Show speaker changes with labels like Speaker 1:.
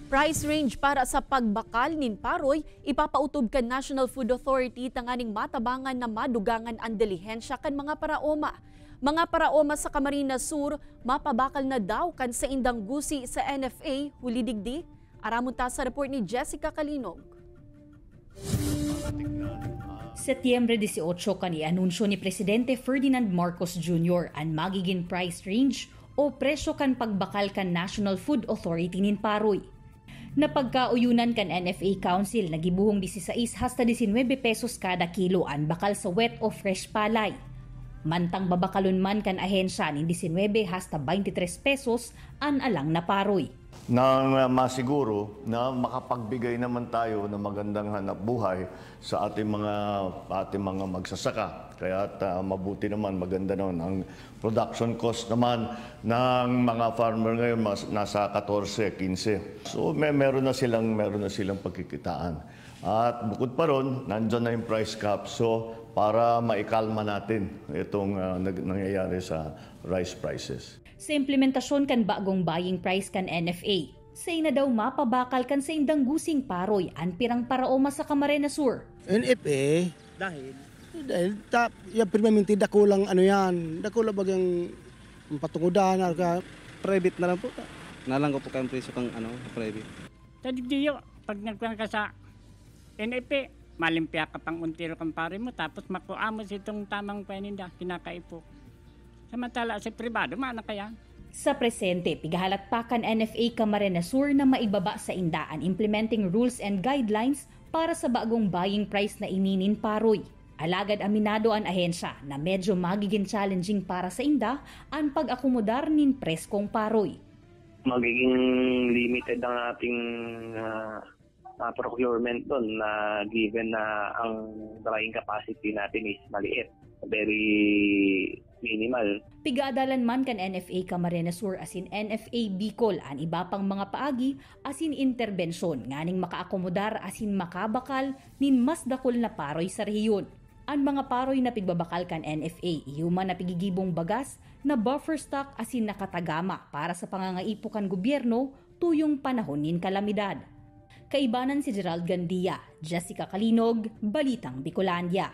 Speaker 1: Price range para sa pagbakal nin paroy, ipapautob kan National Food Authority tanganing matabangan na madugangan ang dilihensya kan mga paraoma. Mga paraoma sa Camarines Sur, mapabakal na daw kan sa indang gusi sa NFA, hulidigdi. Aramunta sa report ni Jessica Kalinog.
Speaker 2: Setyembre 18 kani anunsyo ni Presidente Ferdinand Marcos Jr. ang magiging price range o presyo kan pagbakal kan National Food Authority nin paroy. Napagkauyunan kan NFA Council na gibuhong 16 hasta 19 pesos kada kilo ang bakal sa wet o fresh palay. Mantang babakalon man kan ahensya ni 19 hasta 23 pesos ang alang na paroy.
Speaker 3: Nang masiguro na makapagbigay naman tayo ng magandang hanap buhay sa ating mga magsasaka. Kaya mabuti naman, maganda naman. Ang production cost naman ng mga farmer ngayon nasa 14, 15. So meron na silang pagkikitaan. At bukod pa ron, nandyan na yung price cap. So para maikalma natin itong nangyayari sa rice prices.
Speaker 2: Sa implementasyon kan bagong buying price kan NFA, say na daw mapabakal kan sa indang gusing paroy ang pirang paraoma sa Camarines Sur.
Speaker 4: NFA dahil yung permanente dako lang dako lang bagang patungudan ka private na lang po.
Speaker 5: Nalang ko po kayong presyo kang private.
Speaker 6: Tadi diyo pag nagkuhan ka sa NFA, malimpya ka pang untiro kang pare mo tapos makuha mo itong tamang paninda kinakaipo. Samantala sa pribado, maana kaya?
Speaker 2: Sa presente, pigahalat pa kan NFA Camarines Sur na maibaba sa indaan implementing rules and guidelines para sa bagong buying price na ininin paroy. Alagad aminado ang ahensya na medyo magiging challenging para sa inda ang pag-akomodar nin preskong paroy.
Speaker 7: Magiging limited ang ating procurement doon na given na ang drying capacity natin is maliit. Very minimal.
Speaker 2: Pigadalan man kan NFA Camarines Sur asin NFA Bicol ang iba pang mga paagi asin interbensyon nganing makaakomodar asin makabakal nin mas dakol na paroy sa rehiyon. Ang mga paroy na pigbabakal kan NFA ihuman na pigigibong bagas na buffer stock asin nakatagama para sa pangangaipo kan gobyerno tuyong panahon nin kalamidad. Kaibanan si Gerald Gandia, Jessica Kalinog, Balitang Bicolandia.